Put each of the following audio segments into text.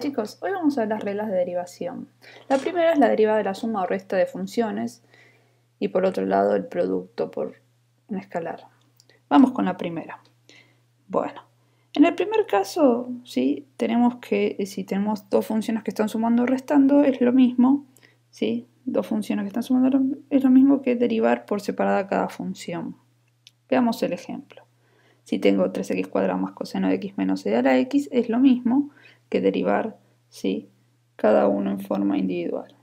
Hola chicos, hoy vamos a ver las reglas de derivación. La primera es la derivada de la suma o resta de funciones y por otro lado el producto por un escalar. Vamos con la primera. Bueno, en el primer caso, ¿sí? Tenemos que, si tenemos dos funciones que están sumando o restando, es lo mismo, ¿sí? Dos funciones que están sumando es lo mismo que derivar por separada cada función. Veamos el ejemplo. Si tengo 3x cuadrado más coseno de x menos e a la x, es lo mismo que derivar, ¿sí? Cada uno en forma individual.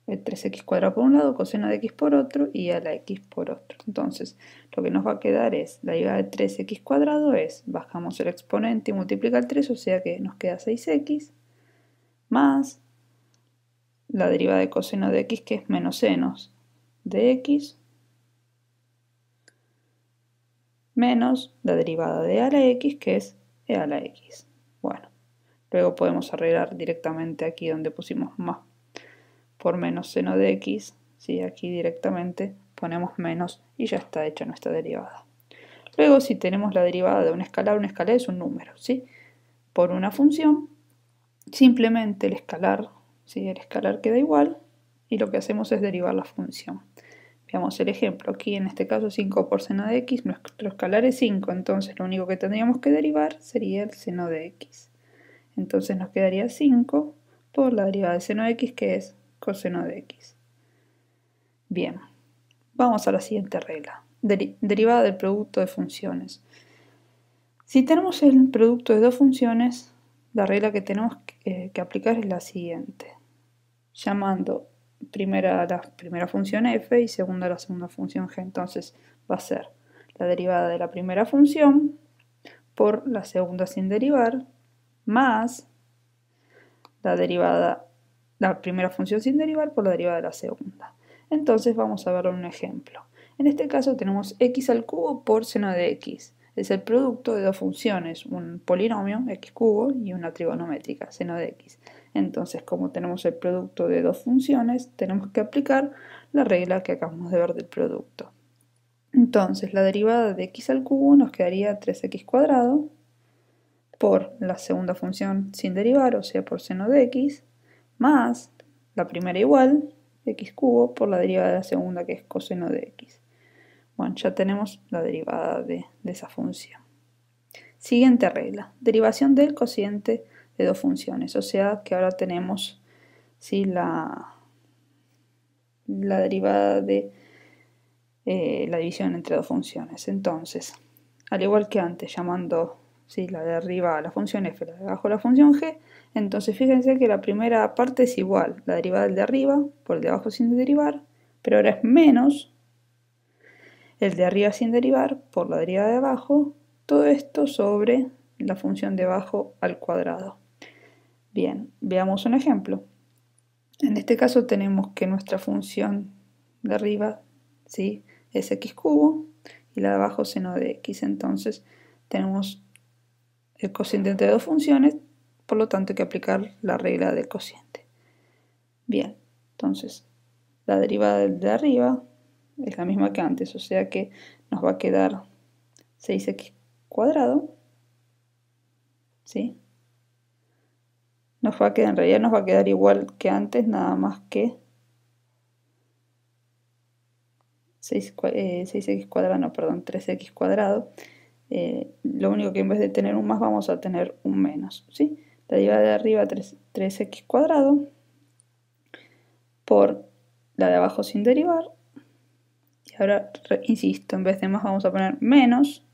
El 3x cuadrado por un lado, coseno de x por otro y a la x por otro. Entonces, lo que nos va a quedar es, la derivada de 3x cuadrado es, bajamos el exponente y multiplica el 3, o sea que nos queda 6x, más la derivada de coseno de x, que es menos senos de x, menos la derivada de a la x, que es e a la x. Bueno, luego podemos arreglar directamente aquí donde pusimos más por menos seno de x, ¿sí? Aquí directamente ponemos menos y ya está hecha nuestra derivada. Luego, si tenemos la derivada de un escalar es un número, ¿sí? Por una función, simplemente el escalar, ¿sí? El escalar queda igual y lo que hacemos es derivar la función. Veamos el ejemplo. Aquí en este caso 5 por seno de x, nuestro escalar es 5, entonces lo único que tendríamos que derivar sería el seno de x. Entonces nos quedaría 5 por la derivada de seno de x, que es coseno de x. Bien, vamos a la siguiente regla. Derivada del producto de funciones. Si tenemos el producto de dos funciones, la regla que tenemos que aplicar es la siguiente. Llamando primera a la primera función f y segunda a la segunda función g. Entonces va a ser la derivada de la primera función por la segunda sin derivar, más la primera función sin derivar por la derivada de la segunda. Entonces vamos a ver un ejemplo. En este caso tenemos x al cubo por seno de x. Es el producto de dos funciones, un polinomio, x cubo, y una trigonométrica, seno de x. Entonces, como tenemos el producto de dos funciones, tenemos que aplicar la regla que acabamos de ver del producto. Entonces, la derivada de x al cubo nos quedaría 3x cuadrado por la segunda función sin derivar, o sea, por seno de x, más la primera igual, x cubo, por la derivada de la segunda, que es coseno de x. Bueno, ya tenemos la derivada de esa función. Siguiente regla, derivación del cociente de dos funciones, o sea que ahora tenemos, ¿sí? la derivada de la división entre dos funciones. Entonces, al igual que antes, llamando, ¿sí? la de arriba a la función f, la de abajo a la función g, entonces fíjense que la primera parte es igual, la derivada del de arriba por el de abajo sin derivar, pero ahora es menos el de arriba sin derivar por la derivada de abajo, todo esto sobre la función de abajo al cuadrado. Bien, veamos un ejemplo. En este caso tenemos que nuestra función de arriba, ¿sí? es x cubo y la de abajo seno de x. Entonces tenemos el cociente entre dos funciones, por lo tanto hay que aplicar la regla del cociente. Bien, entonces la derivada del de arriba es la misma que antes, o sea que nos va a quedar 6x cuadrado, ¿sí? En realidad nos va a quedar igual que antes, nada más que 6x cuadrado, no, perdón, 3x cuadrado. Lo único que en vez de tener un más vamos a tener un menos, ¿sí? La derivada de arriba 3x cuadrado por la de abajo sin derivar. Y ahora, insisto, en vez de más vamos a poner menos,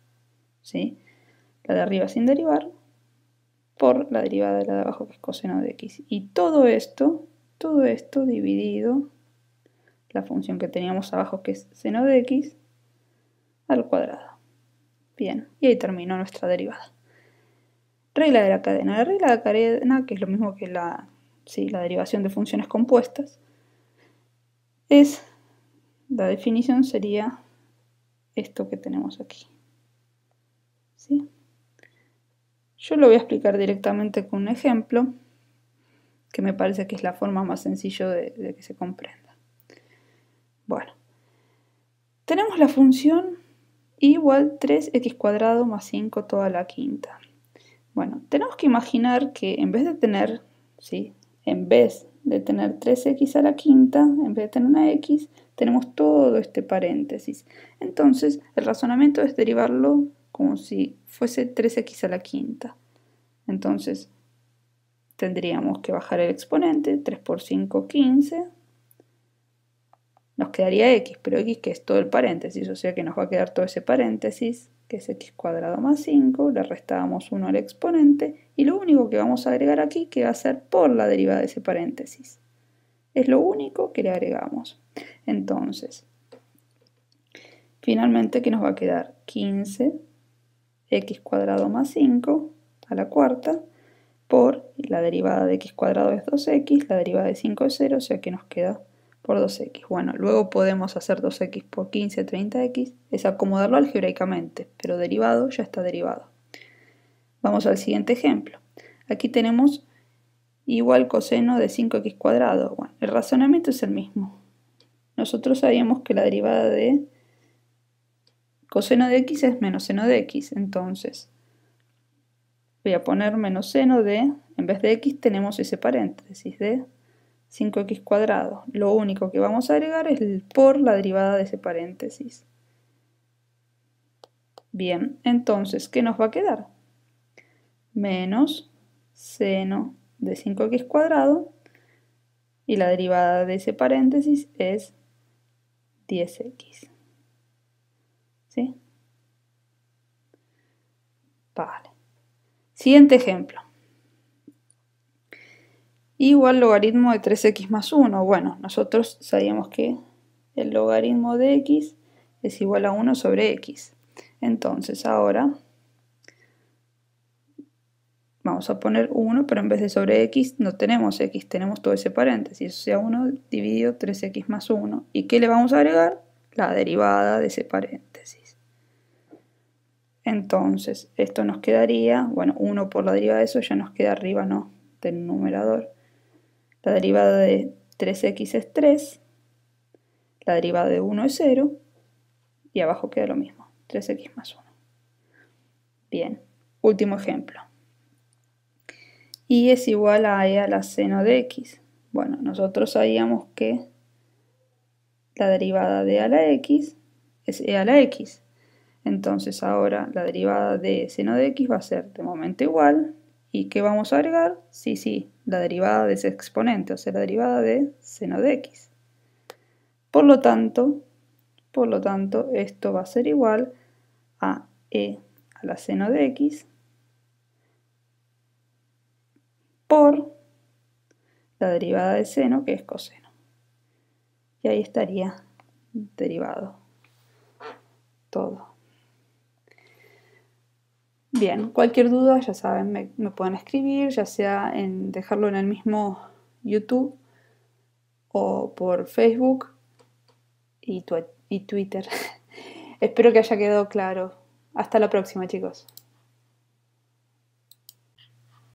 ¿sí? La de arriba sin derivar por la derivada de la de abajo, que es coseno de x. Y todo esto dividido la función que teníamos abajo, que es seno de x, al cuadrado. Bien, y ahí terminó nuestra derivada. Regla de la cadena. La regla de la cadena, que es lo mismo que la derivación de funciones compuestas, la definición sería esto que tenemos aquí. ¿Sí? Yo lo voy a explicar directamente con un ejemplo, que me parece que es la forma más sencilla de que se comprenda. Bueno, tenemos la función y igual 3x cuadrado más 5 toda la quinta. Bueno, tenemos que imaginar que en vez de tener, ¿sí? En vez de tener 3x a la quinta, en vez de tener una x, tenemos todo este paréntesis. Entonces, el razonamiento es derivarlo como si fuese 3x a la quinta. Entonces, tendríamos que bajar el exponente, 3 por 5, 15. Nos quedaría x, pero x que es todo el paréntesis, o sea que nos va a quedar todo ese paréntesis, que es x cuadrado más 5, le restábamos 1 al exponente, y lo único que vamos a agregar aquí, que va a ser por la derivada de ese paréntesis. Es lo único que le agregamos. Entonces, finalmente, ¿qué nos va a quedar? 15 x cuadrado más 5 a la cuarta, por la derivada de x cuadrado es 2x, la derivada de 5 es 0, o sea que nos queda por 2x. Bueno, luego podemos hacer 2x por 15, 30x, es acomodarlo algebraicamente, pero derivado ya está derivado. Vamos al siguiente ejemplo. Aquí tenemos igual coseno de 5x cuadrado. Bueno, el razonamiento es el mismo. Nosotros sabíamos que la derivada de coseno de x es menos seno de x, entonces voy a poner menos seno de, en vez de x tenemos ese paréntesis de 5x cuadrado. Lo único que vamos a agregar es el por la derivada de ese paréntesis. Bien, entonces, ¿qué nos va a quedar? Menos seno de 5x cuadrado y la derivada de ese paréntesis es 10x. ¿Sí? Vale. Siguiente ejemplo. Igual logaritmo de 3x más 1. Bueno, nosotros sabíamos que el logaritmo de x es igual a 1 sobre x. Entonces ahora vamos a poner 1, pero en vez de sobre x no tenemos x, tenemos todo ese paréntesis. O sea, 1 dividido 3x más 1. ¿Y qué le vamos a agregar? La derivada de ese paréntesis. Entonces, esto nos quedaría, bueno, 1 por la derivada de eso ya nos queda arriba, ¿no? Del numerador. La derivada de 3x es 3, la derivada de 1 es 0, y abajo queda lo mismo, 3x más 1. Bien, último ejemplo. Y es igual a e a la seno de x. Bueno, nosotros sabíamos que la derivada de e a la x es e a la x. Entonces ahora la derivada de seno de x va a ser de momento igual. ¿Y qué vamos a agregar? Sí, la derivada de ese exponente, o sea, la derivada de seno de x. Por lo tanto, esto va a ser igual a e a la seno de x por la derivada de seno, que es coseno. Y ahí estaría derivado todo. Bien, cualquier duda, ya saben, me pueden escribir, ya sea en dejarlo en el mismo YouTube o por Facebook y Twitter. Espero que haya quedado claro. Hasta la próxima, chicos.